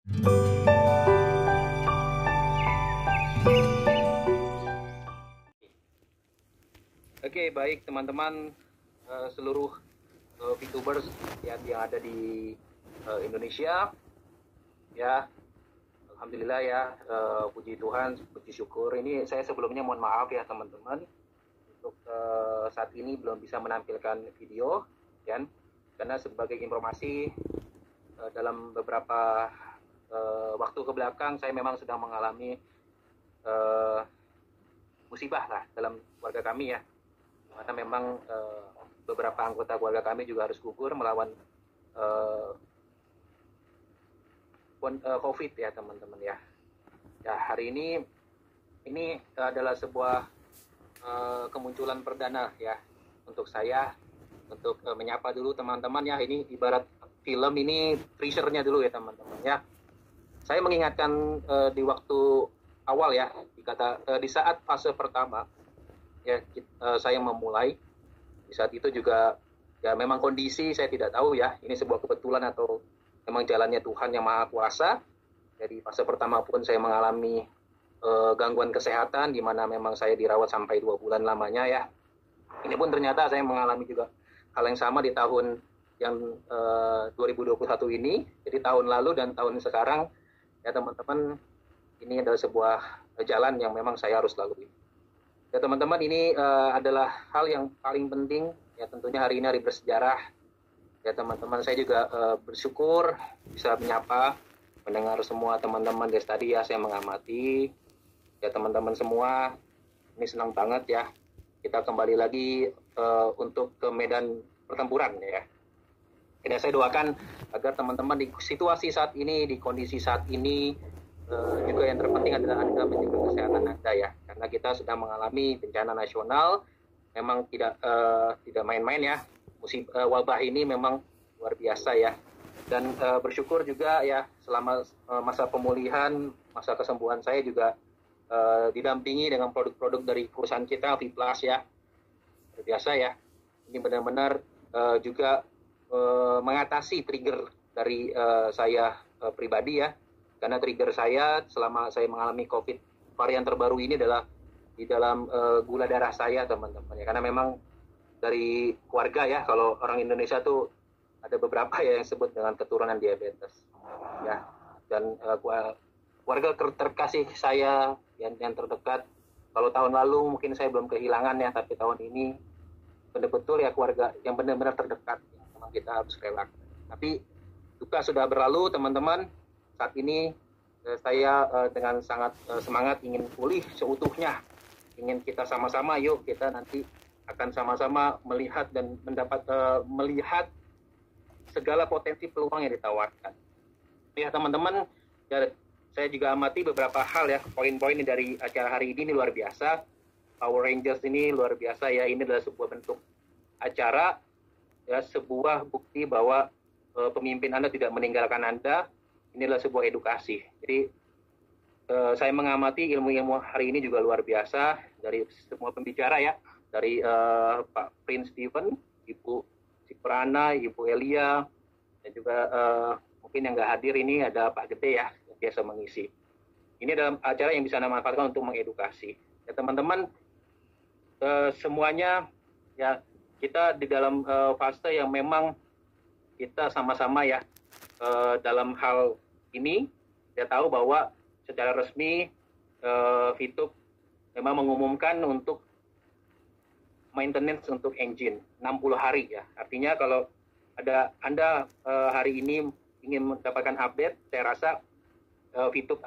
Oke, baik teman-teman, seluruh VTubers yang ada di Indonesia, ya, alhamdulillah ya, puji Tuhan, puji syukur. Ini saya sebelumnya mohon maaf ya teman-teman, untuk saat ini belum bisa menampilkan video, kan? Karena sebagai informasi, dalam beberapa waktu kebelakang saya memang sedang mengalami musibah lah dalam keluarga kami ya. Karena memang beberapa anggota keluarga kami juga harus gugur melawan COVID ya teman-teman ya. Ya, hari ini adalah sebuah kemunculan perdana ya untuk saya, untuk menyapa dulu teman-teman ya. Ini ibarat film, ini teasernya dulu ya teman-teman ya. Saya mengingatkan di waktu awal ya, di saat fase pertama ya, saya memulai di saat itu juga ya, memang kondisi saya tidak tahu ya, ini sebuah kebetulan atau memang jalannya Tuhan yang Maha Kuasa. Jadi fase pertama pun saya mengalami gangguan kesehatan, di mana memang saya dirawat sampai 2 bulan lamanya ya. Ini pun ternyata saya mengalami juga hal yang sama di tahun yang 2021 ini. Jadi tahun lalu dan tahun sekarang ya teman-teman, ini adalah sebuah jalan yang memang saya harus lalui. Ya teman-teman, ini adalah hal yang paling penting ya, tentunya hari ini hari bersejarah ya teman-teman. Saya juga bersyukur bisa menyapa, mendengar semua teman-teman dari tadi ya, saya mengamati ya teman-teman semua. Ini senang banget ya, kita kembali lagi untuk ke medan pertempuran ya. Dan saya doakan agar teman-teman di situasi saat ini, di kondisi saat ini, juga yang terpenting adalah Anda menjaga kesehatan Anda ya, karena kita sedang mengalami bencana nasional. Memang tidak main-main ya, wabah ini memang luar biasa ya. Dan bersyukur juga ya, selama masa pemulihan, masa kesembuhan, saya juga didampingi dengan produk-produk dari perusahaan kita, Viplas ya, luar biasa ya. Ini benar-benar juga mengatasi trigger dari saya pribadi ya. Karena trigger saya selama saya mengalami COVID varian terbaru ini adalah di dalam gula darah saya teman-teman ya. Karena memang dari keluarga ya, kalau orang Indonesia tuh ada beberapa ya yang sebut dengan keturunan diabetes ya. Dan keluarga terkasih saya yang terdekat, kalau tahun lalu mungkin saya belum kehilangan ya, tapi tahun ini betul-betul ya keluarga yang benar-benar terdekat yang memang kita harus relakan. Tapi duka sudah berlalu teman-teman. Saat ini saya dengan sangat semangat ingin pulih seutuhnya. Ingin kita sama-sama, yuk kita nanti akan sama-sama melihat dan melihat segala potensi peluang yang ditawarkan. Ya teman-teman, ya, saya juga amati beberapa hal ya, poin-poin dari acara hari ini luar biasa. Power Rangers ini luar biasa ya. Ini adalah sebuah bentuk acara ya, sebuah bukti bahwa pemimpin Anda tidak meninggalkan Anda. Ini adalah sebuah edukasi. Jadi saya mengamati ilmu-ilmu hari ini juga luar biasa dari semua pembicara ya, dari Pak Prince Steven, Ibu Ciprana, Ibu Elia, dan juga mungkin yang nggak hadir ini ada Pak Gede ya, yang biasa mengisi. Ini adalah acara yang bisa Anda manfaatkan untuk mengedukasi. Ya teman-teman, semuanya ya, kita di dalam fase yang memang kita sama-sama ya, dalam hal ini saya tahu bahwa secara resmi VTube memang mengumumkan untuk maintenance untuk engine 60 hari ya. Artinya kalau ada Anda hari ini ingin mendapatkan update, saya rasa VTube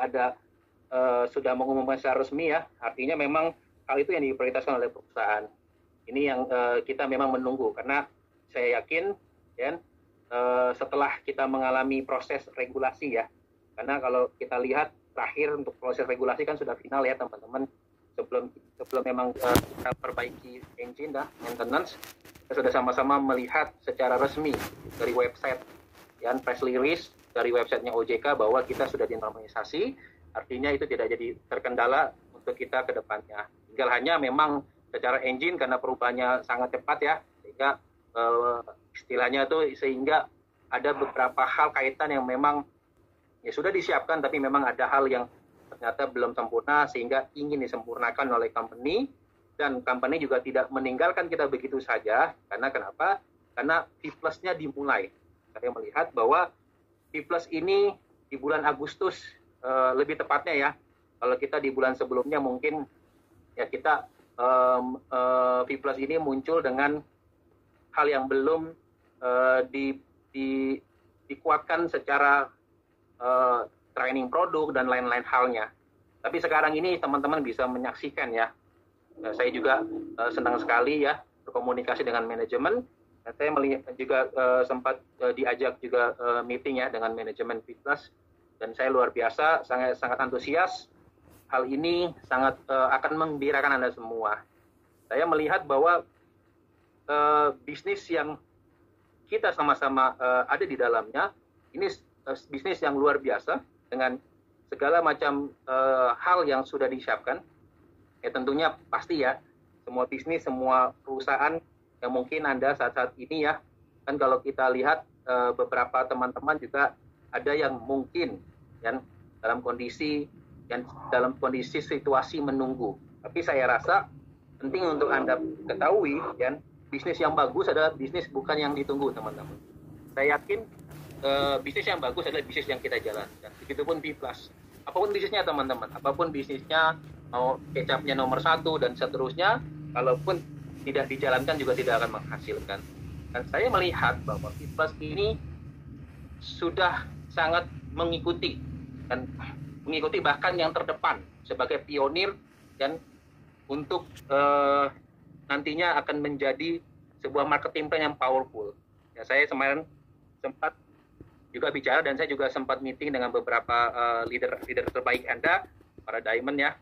sudah mengumumkan secara resmi ya. Artinya memang hal itu yang diprioritaskan oleh perusahaan. Ini yang kita memang menunggu, karena saya yakin ya, setelah kita mengalami proses regulasi ya, karena kalau kita lihat terakhir untuk proses regulasi kan sudah final ya teman-teman. Sebelum memang kita perbaiki engine dah maintenance, kita sudah sama-sama melihat secara resmi dari website dan press release dari websitenya OJK bahwa kita sudah dinormalisasi. Artinya itu tidak jadi terkendala untuk kita ke depannya. Tinggal hanya memang secara engine, karena perubahannya sangat cepat ya, sehingga istilahnya itu, sehingga ada beberapa hal kaitan yang memang ya sudah disiapkan, tapi memang ada hal yang ternyata belum sempurna sehingga ingin disempurnakan oleh company, dan company juga tidak meninggalkan kita begitu saja. Karena kenapa? Karena V Plus-nya dimulai. Saya melihat bahwa V Plus ini di bulan Agustus, lebih tepatnya ya, kalau kita di bulan sebelumnya mungkin ya kita V Plus ini muncul dengan hal yang belum dikuatkan secara training produk dan lain-lain halnya. Tapi sekarang ini teman-teman bisa menyaksikan ya. Saya juga senang sekali ya berkomunikasi dengan manajemen. Saya melihat juga sempat diajak juga meeting ya dengan manajemen V Plus, dan saya luar biasa sangat antusias. Hal ini sangat akan menggembirakan Anda semua. Saya melihat bahwa bisnis yang kita sama-sama ada di dalamnya ini bisnis yang luar biasa dengan segala macam hal yang sudah disiapkan. Ya tentunya pasti ya, semua bisnis, semua perusahaan yang mungkin Anda saat-saat ini ya, kan kalau kita lihat beberapa teman-teman juga ada yang mungkin kan dalam kondisi situasi menunggu. Tapi saya rasa penting untuk Anda ketahui ya, bisnis yang bagus adalah bisnis bukan yang ditunggu, teman-teman. Saya yakin bisnis yang bagus adalah bisnis yang kita jalankan. Begitupun V Plus. Apapun bisnisnya teman-teman, apapun bisnisnya, mau kecapnya nomor 1 dan seterusnya, kalaupun tidak dijalankan juga tidak akan menghasilkan. Dan saya melihat bahwa V Plus ini sudah sangat mengikuti bahkan yang terdepan sebagai pionir dan untuk nantinya akan menjadi sebuah marketing plan yang powerful. Ya, saya kemarin sempat juga bicara dan saya juga sempat meeting dengan beberapa leader terbaik Anda, para diamond ya.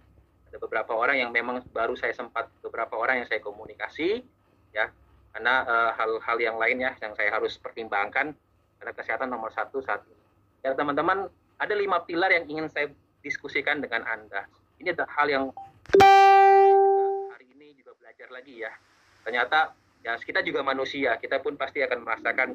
Ada beberapa orang yang memang baru saya sempat, beberapa orang yang saya komunikasi ya, karena hal-hal yang lain ya yang saya harus pertimbangkan, karena kesehatan nomor 1 saat ini. Ya teman-teman, ada 5 pilar yang ingin saya diskusikan dengan Anda. Ini adalah hal yang hari ini juga belajar lagi ya. Ternyata ya kita juga manusia, kita pun pasti akan merasakan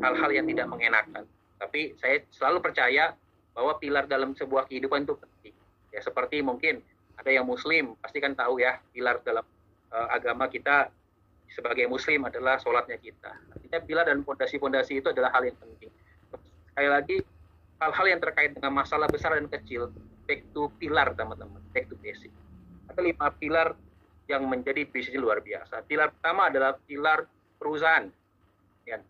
hal-hal yang tidak mengenakan. Tapi saya selalu percaya bahwa pilar dalam sebuah kehidupan itu penting. Ya seperti mungkin ada yang Muslim, pasti kan tahu ya, pilar dalam agama kita sebagai Muslim adalah sholatnya kita. Artinya pilar dan fondasi-fondasi itu adalah hal yang penting. Sekali lagi, hal-hal yang terkait dengan masalah besar dan kecil, back to pilar teman-teman, back to basic. Ada 5 pilar yang menjadi bisnis luar biasa. Pilar pertama adalah pilar perusahaan. Ya.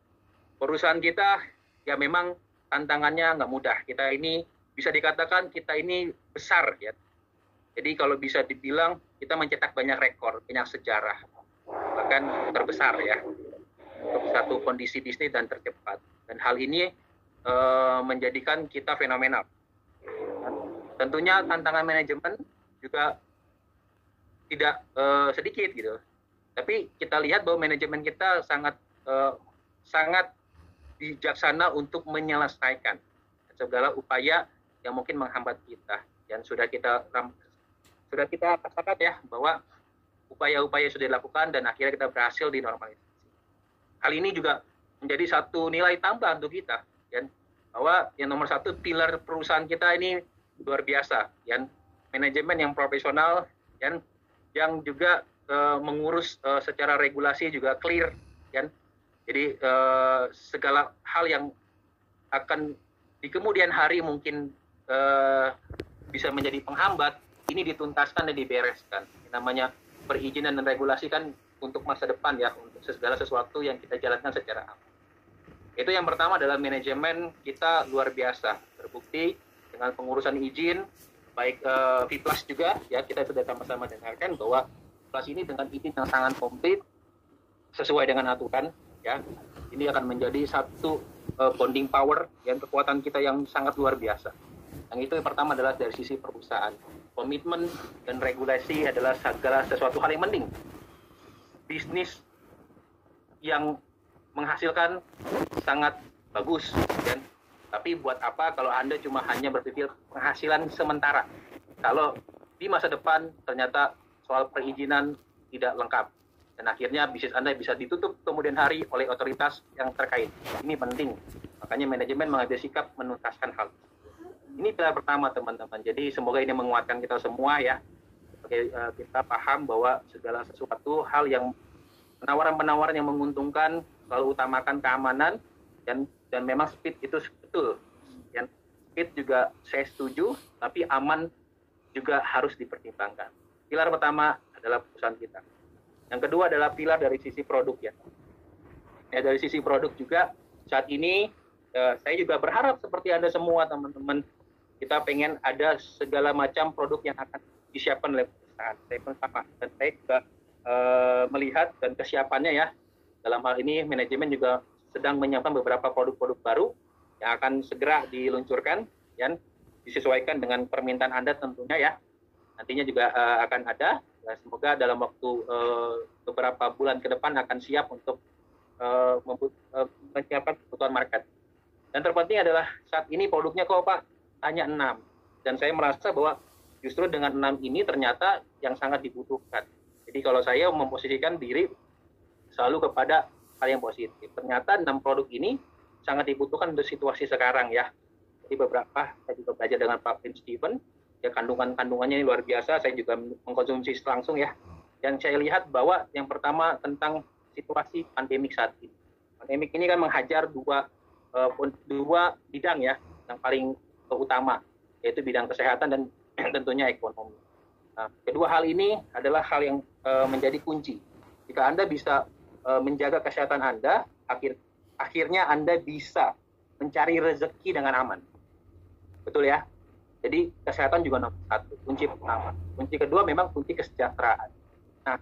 Perusahaan kita ya memang tantangannya nggak mudah. Kita ini bisa dikatakan kita ini besar ya. Jadi kalau bisa dibilang kita mencetak banyak rekor, banyak sejarah, bahkan terbesar ya untuk satu kondisi bisnis dan tercepat. Dan hal ini menjadikan kita fenomenal. Tentunya tantangan manajemen juga tidak sedikit gitu. Tapi kita lihat bahwa manajemen kita sangat bijaksana untuk menyelesaikan segala upaya yang mungkin menghambat kita. Dan sudah kita katakan ya bahwa upaya-upaya sudah dilakukan dan akhirnya kita berhasil di normalisasi. Hal ini juga menjadi satu nilai tambah untuk kita, ya, bahwa yang nomor 1 pilar perusahaan kita ini luar biasa, ya, manajemen yang profesional, ya, yang juga mengurus secara regulasi juga clear, ya. Jadi segala hal yang akan di kemudian hari mungkin bisa menjadi penghambat, ini dituntaskan dan dibereskan. Ini namanya perizinan dan regulasi kan untuk masa depan ya, untuk segala sesuatu yang kita jalankan secara aman. Itu yang pertama adalah manajemen kita luar biasa. Terbukti dengan pengurusan izin, baik V Plus juga, ya kita sudah sama-sama dengarkan bahwa Plus ini dengan izin yang sangat komplit, sesuai dengan aturan, ya, ini akan menjadi satu bonding power yang kekuatan kita yang sangat luar biasa. Yang itu yang pertama adalah dari sisi perusahaan. Komitmen dan regulasi adalah segala sesuatu hal yang penting. Bisnis yang menghasilkan sangat bagus, dan tapi buat apa kalau Anda cuma hanya berpikir penghasilan sementara, kalau di masa depan ternyata soal perizinan tidak lengkap. Dan akhirnya bisnis Anda bisa ditutup kemudian hari oleh otoritas yang terkait. Ini penting. Makanya manajemen mengambil sikap menuntaskan hal. Ini pilar pertama teman-teman. Jadi semoga ini menguatkan kita semua ya. Sebagai kita paham bahwa segala sesuatu hal yang penawaran-penawaran yang menguntungkan selalu utamakan keamanan dan memang speed itu betul. Dan speed juga saya setuju, tapi aman juga harus dipertimbangkan. Pilar pertama adalah perusahaan kita. Yang kedua adalah pilar dari sisi produk ya. Dari sisi produk juga saat ini saya juga berharap seperti Anda semua teman-teman, kita pengen ada segala macam produk yang akan disiapkan oleh perusahaan. Saya pun sama, dan saya juga melihat dan kesiapannya ya. Dalam hal ini manajemen juga sedang menyiapkan beberapa produk-produk baru yang akan segera diluncurkan dan disesuaikan dengan permintaan Anda tentunya ya. Nantinya juga akan ada. Semoga dalam waktu beberapa bulan ke depan akan siap untuk menyiapkan kebutuhan market. Dan terpenting adalah saat ini produknya kok Pak hanya 6. Dan saya merasa bahwa justru dengan 6 ini ternyata yang sangat dibutuhkan. Jadi kalau saya memposisikan diri selalu kepada hal yang positif. Ternyata 6 produk ini sangat dibutuhkan untuk situasi sekarang ya. Jadi beberapa saya juga belajar dengan Pak Prince Steven, ya kandungannya ini luar biasa. Saya juga mengkonsumsi langsung ya. Dan saya lihat bahwa yang pertama tentang situasi pandemik saat ini. Pandemik ini kan menghajar dua bidang ya yang paling utama, yaitu bidang kesehatan dan tentunya ekonomi. Nah, kedua hal ini adalah hal yang menjadi kunci. Jika Anda bisa menjaga kesehatan Anda, akhirnya Anda bisa mencari rezeki dengan aman. Betul ya? Jadi kesehatan juga nomor satu, kunci pertama. Kunci kedua memang kunci kesejahteraan. Nah,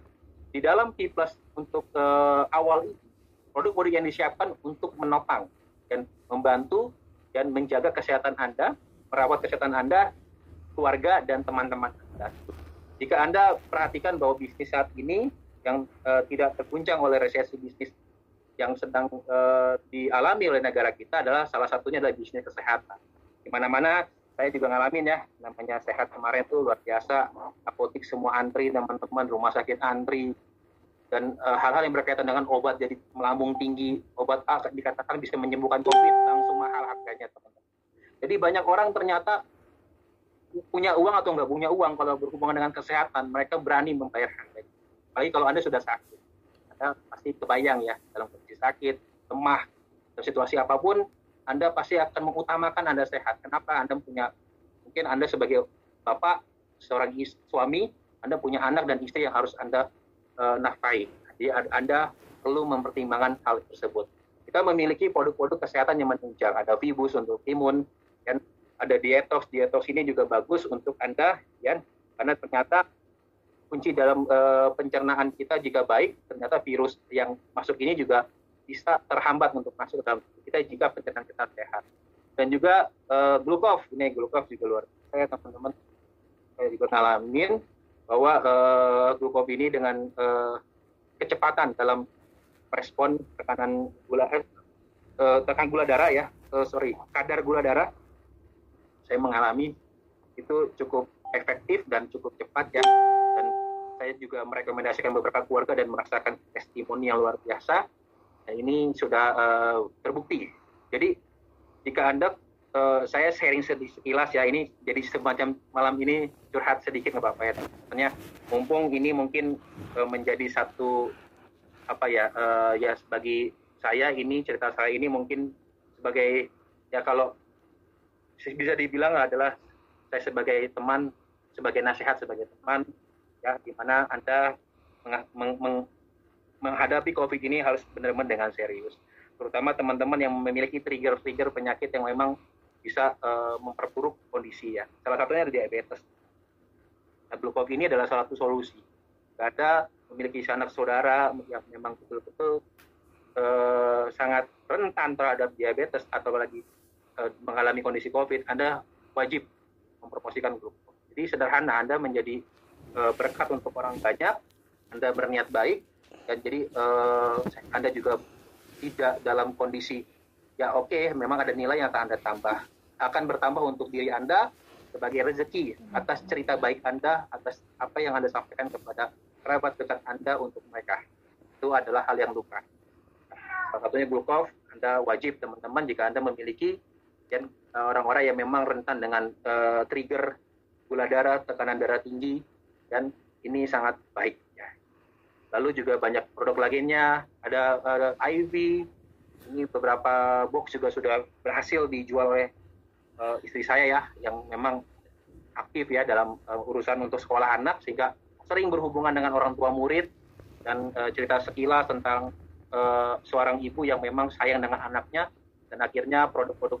di dalam P+ untuk awal ini, produk-produk yang disiapkan untuk menopang dan membantu dan menjaga kesehatan Anda, merawat kesehatan Anda, keluarga, dan teman-teman Anda. Jika Anda perhatikan bahwa bisnis saat ini yang tidak terguncang oleh resesi bisnis yang sedang dialami oleh negara kita adalah salah satunya adalah bisnis kesehatan. Di mana-mana saya juga ngalamin ya, namanya sehat kemarin tuh luar biasa, apotik semua antri, teman-teman, rumah sakit antri, dan hal-hal yang berkaitan dengan obat jadi melambung tinggi, obat A dikatakan bisa menyembuhkan COVID, langsung mahal harganya teman-teman. Jadi banyak orang ternyata punya uang atau nggak punya uang kalau berhubungan dengan kesehatan, mereka berani membayar harganya. Apalagi kalau Anda sudah sakit, Anda pasti kebayang ya, dalam kondisi sakit, lemah, dalam situasi apapun, Anda pasti akan mengutamakan Anda sehat. Kenapa? Mungkin Anda sebagai bapak, seorang suami, Anda punya anak dan istri yang harus Anda nafkahi. Jadi Anda perlu mempertimbangkan hal tersebut. Kita memiliki produk-produk kesehatan yang menunjang. Ada Vibus untuk imun, dan ada Dietox. Dietox ini juga bagus untuk Anda, ya, karena ternyata kunci dalam pencernaan kita jika baik, ternyata virus yang masuk ini juga bisa terhambat untuk masuk ke dalam tubuh kita jika pencernaan kita sehat. Dan juga Glucov, ini Glucov juga luar biasa teman-teman. Saya juga ngalamin bahwa Glucov ini dengan kecepatan dalam respon tekanan gula darah ya, kadar gula darah, saya mengalami itu cukup efektif dan cukup cepat ya. Dan saya juga merekomendasikan beberapa keluarga dan merasakan testimoni yang luar biasa. Dan ini sudah terbukti. Jadi jika Anda saya sharing sekilas ya, ini jadi semacam malam ini curhat sedikit nggak apa-apa ya teman-teman. Mumpung ini mungkin menjadi satu ya bagi saya ini cerita saya ini mungkin sebagai ya kalau bisa dibilang adalah saya sebagai teman, sebagai nasihat sebagai teman ya, di mana Anda menghadapi COVID ini harus benar-benar dengan serius. Terutama teman-teman yang memiliki trigger-trigger penyakit yang memang bisa memperburuk kondisi ya. Salah satunya ada diabetes. Nah, Glucov ini adalah salah satu solusi. Gak ada memiliki sanak saudara yang memang betul-betul sangat rentan terhadap diabetes atau lagi mengalami kondisi COVID, Anda wajib mempromosikan Glucov. Jadi sederhana, Anda menjadi berkat untuk orang banyak, Anda berniat baik, dan jadi Anda juga tidak dalam kondisi ya oke, memang ada nilai yang akan Anda tambah. Akan bertambah untuk diri Anda sebagai rezeki atas cerita baik Anda, atas apa yang Anda sampaikan kepada kerabat dekat Anda untuk mereka. Itu adalah hal yang luka. Salah satunya Glucov, Anda wajib teman-teman jika Anda memiliki dan orang-orang yang memang rentan dengan trigger gula darah, tekanan darah tinggi, dan ini sangat baik. Ya. Lalu juga banyak produk lainnya, ada IV, ini beberapa box juga sudah berhasil dijual oleh istri saya ya, yang memang aktif ya dalam urusan untuk sekolah anak, sehingga sering berhubungan dengan orang tua murid, dan cerita sekilas tentang seorang ibu yang memang sayang dengan anaknya, dan akhirnya produk-produk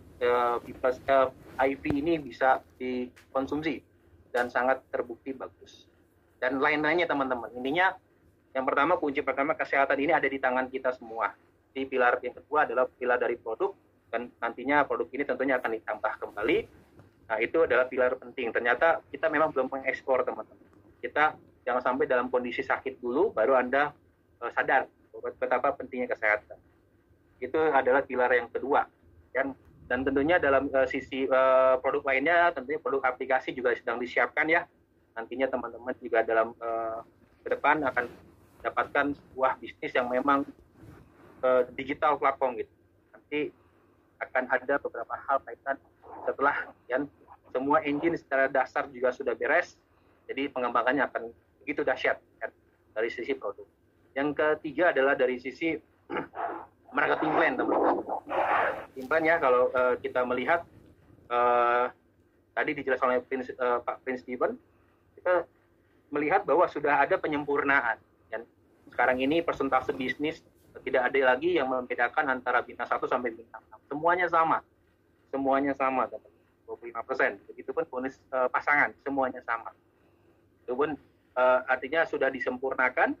IV ini bisa dikonsumsi dan sangat terbukti bagus. Dan lain-lainnya teman-teman. Intinya yang pertama, kunci pertama, kesehatan ini ada di tangan kita semua. Di pilar yang kedua adalah pilar dari produk, dan nantinya produk ini tentunya akan ditambah kembali. Nah, itu adalah pilar penting. Ternyata kita memang belum mengekspor, teman-teman. Kita jangan sampai dalam kondisi sakit dulu, baru Anda sadar betapa pentingnya kesehatan. Itu adalah pilar yang kedua. Dan tentunya dalam sisi produk lainnya, tentunya produk aplikasi juga sedang disiapkan ya. Nantinya teman-teman juga dalam ke depan akan dapatkan sebuah bisnis yang memang digital platform gitu. Nanti akan ada beberapa hal kaitan setelah semua engine secara dasar juga sudah beres, jadi pengembangannya akan begitu dahsyat dari sisi produk. Yang ketiga adalah dari sisi marketing plan, teman-teman. Marketing plan ya, kalau kita melihat tadi dijelaskan oleh Pak Prince Steven, kita melihat bahwa sudah ada penyempurnaan. Sekarang ini persentase bisnis tidak ada lagi yang membedakan antara bintang 1 sampai bintang 6. Semuanya sama. Semuanya sama, 25%. Begitupun bonus pasangan, semuanya sama. Itu pun artinya sudah disempurnakan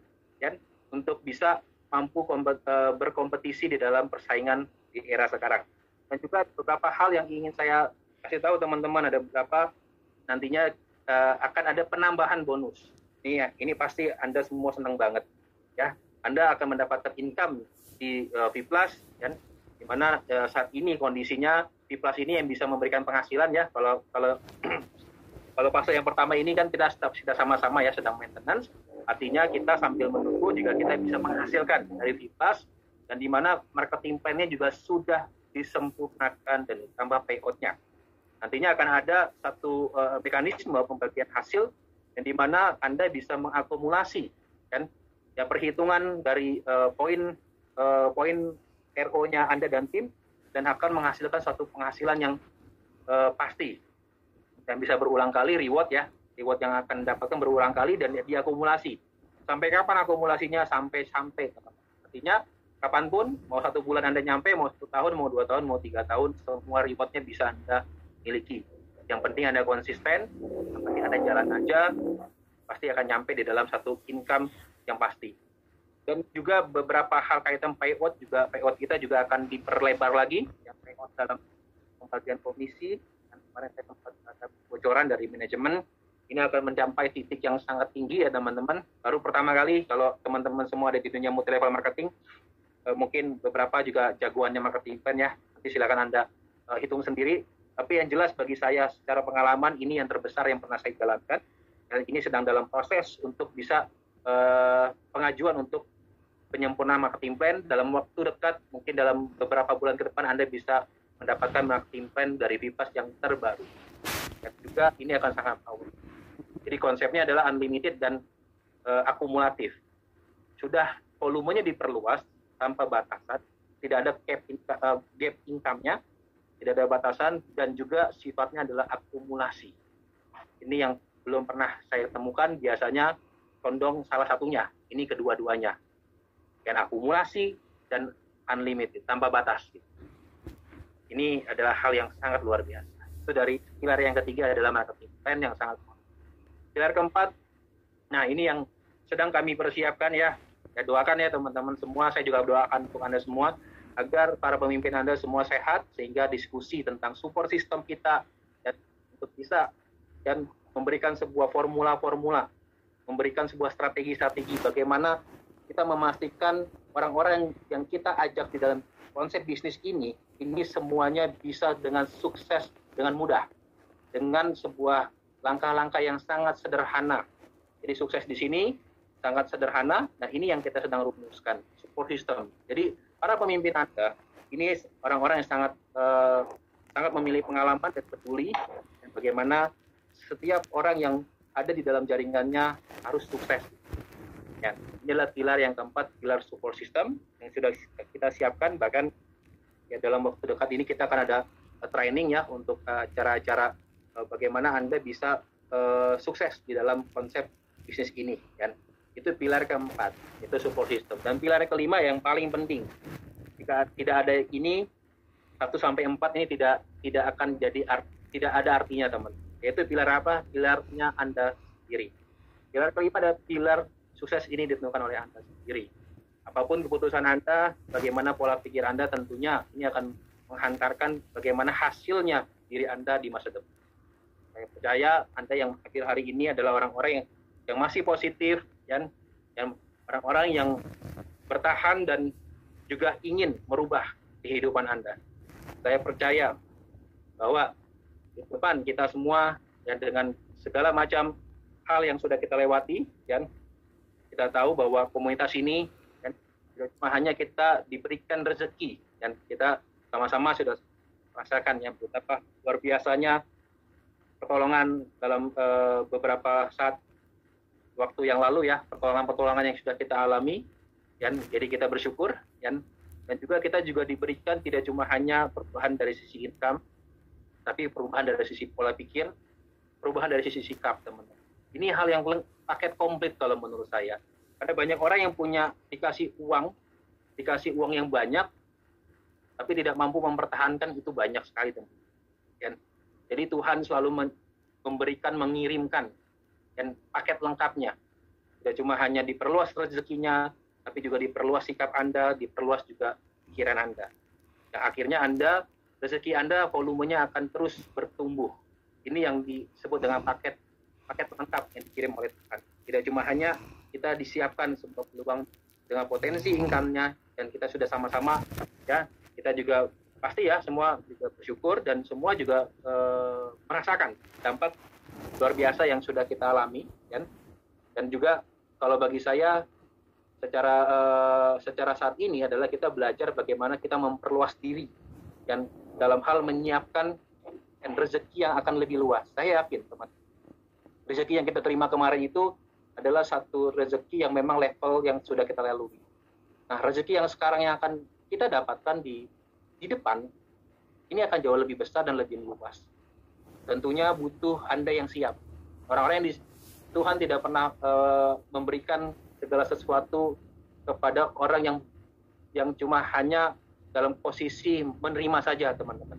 untuk bisa mampu berkompetisi di dalam persaingan di era sekarang. Dan juga beberapa hal yang ingin saya kasih tahu teman-teman, ada beberapa nantinya akan ada penambahan bonus. Ini pasti Anda semua senang banget ya. Anda akan mendapatkan income di Viplas, di mana saat ini kondisinya Viplas ini yang bisa memberikan penghasilan ya. Kalau fase yang pertama ini kan kita sudah sama-sama ya sedang maintenance, artinya kita sambil menunggu juga kita bisa menghasilkan dari Viplas, dan di mana marketing plan-nya juga sudah disempurnakan dan ditambah payout-nya. Nantinya akan ada satu mekanisme pembagian hasil, yang di mana Anda bisa mengakumulasi ya perhitungan dari poin RO-nya Anda dan tim, dan akan menghasilkan satu penghasilan yang pasti dan bisa berulang kali reward yang akan dapatkan berulang kali dan diakumulasi. Sampai kapan akumulasinya? Sampai artinya kapanpun, mau 1 bulan Anda nyampe, mau 1 tahun, mau 2 tahun, mau 3 tahun, semua rewardnya bisa Anda miliki. Yang penting Anda konsisten, yang penting Anda jalan aja, pasti akan nyampe di dalam satu income yang pasti. Dan juga beberapa hal kaitan payout kita juga akan diperlebar lagi, yang payout dalam pembagian komisi. Dan kemarin saya sempat ada bocoran dari manajemen, ini akan mencapai titik yang sangat tinggi ya teman-teman. Baru pertama kali kalau teman-teman semua ada di dunia multi level marketing, mungkin beberapa juga jagoannya marketing plan ya, nanti silakan Anda hitung sendiri. Tapi yang jelas bagi saya secara pengalaman, ini yang terbesar yang pernah saya jalankan, dan ini sedang dalam proses untuk bisa pengajuan untuk penyempurnaan marketing plan. Dalam waktu dekat, mungkin dalam beberapa bulan ke depan Anda bisa mendapatkan marketing plan dari Viplas yang terbaru. Dan juga ini akan sangat power. Jadi konsepnya adalah unlimited dan akumulatif. Sudah volumenya diperluas tanpa batasan, tidak ada gap income-nya, tidak ada batasan, dan juga sifatnya adalah akumulasi. Ini yang belum pernah saya temukan, biasanya condong salah satunya, ini kedua-duanya. Dan akumulasi dan unlimited, tanpa batas. Ini adalah hal yang sangat luar biasa. Itu dari pilar yang ketiga adalah marketing plan yang sangat. Pilar keempat, nah ini yang sedang kami persiapkan ya. Ya doakan ya teman-teman semua, saya juga doakan untuk Anda semua, agar para pemimpin Anda semua sehat, sehingga diskusi tentang support system kita dan untuk bisa dan memberikan sebuah formula-formula, memberikan sebuah strategi-strategi bagaimana kita memastikan orang-orang yang kita ajak di dalam konsep bisnis ini semuanya bisa dengan sukses dengan mudah, dengan sebuah langkah-langkah yang sangat sederhana. Jadi sukses di sini sangat sederhana. Nah ini yang kita sedang rumuskan, support system. Jadi para pemimpin Anda ini orang-orang yang sangat sangat memilih pengalaman dan peduli dan bagaimana setiap orang yang ada di dalam jaringannya harus sukses. Ya, inilah pilar yang keempat, pilar support system yang sudah kita siapkan. Bahkan ya dalam waktu dekat ini kita akan ada training ya untuk acara-acara bagaimana Anda bisa sukses di dalam konsep bisnis ini. Kan? Itu pilar keempat, itu support system. Dan pilar kelima yang paling penting, jika tidak ada ini 1 sampai 4 ini tidak akan tidak ada artinya teman. Yaitu pilar apa? Pilarnya Anda sendiri. Pilar kelima adalah pilar sukses ini ditentukan oleh Anda sendiri. Apapun keputusan Anda, bagaimana pola pikir Anda, tentunya ini akan menghantarkan bagaimana hasilnya diri Anda di masa depan. Saya percaya Anda yang akhir hari ini adalah orang-orang yang masih positif, yang orang-orang yang bertahan dan juga ingin merubah kehidupan Anda. Saya percaya bahwa di depan kita semua dan dengan segala macam hal yang sudah kita lewati, dan kita tahu bahwa komunitas ini dan tidak cuma hanya kita diberikan rezeki, dan kita sama-sama sudah merasakan yang betapa luar biasanya pertolongan dalam beberapa saat waktu yang lalu ya, pertolongan-pertolongan yang sudah kita alami, dan jadi kita bersyukur, dan juga kita juga diberikan tidak cuma hanya perubahan dari sisi income, tapi perubahan dari sisi pola pikir, perubahan dari sisi sikap, teman-teman. Ini hal yang paket komplit kalau menurut saya. Ada banyak orang yang dikasih uang yang banyak, tapi tidak mampu mempertahankan, itu banyak sekali, teman-teman. Jadi Tuhan selalu mengirimkan dan paket lengkapnya. Tidak cuma hanya diperluas rezekinya, tapi juga diperluas sikap Anda, diperluas juga pikiran Anda. Yang akhirnya rezeki Anda volumenya akan terus bertumbuh. Ini yang disebut dengan paket lengkap yang dikirim oleh Tuhan. Tidak cuma hanya kita disiapkan sebuah peluang dengan potensi income-nya, dan kita sudah sama-sama ya, kita juga pasti ya semua juga bersyukur dan semua juga merasakan dampak luar biasa yang sudah kita alami, kan? Dan juga kalau bagi saya secara saat ini adalah kita belajar bagaimana kita memperluas diri dan dalam hal menyiapkan rezeki yang akan lebih luas. Saya yakin teman, rezeki yang kita terima kemarin itu adalah satu rezeki yang memang level yang sudah kita lalui. Nah, rezeki yang sekarang yang akan kita dapatkan di depan ini akan jauh lebih besar dan lebih luas. Tentunya butuh Anda yang siap. Orang-orang yang Tuhan tidak pernah memberikan segala sesuatu kepada orang yang cuma hanya dalam posisi menerima saja, teman-teman.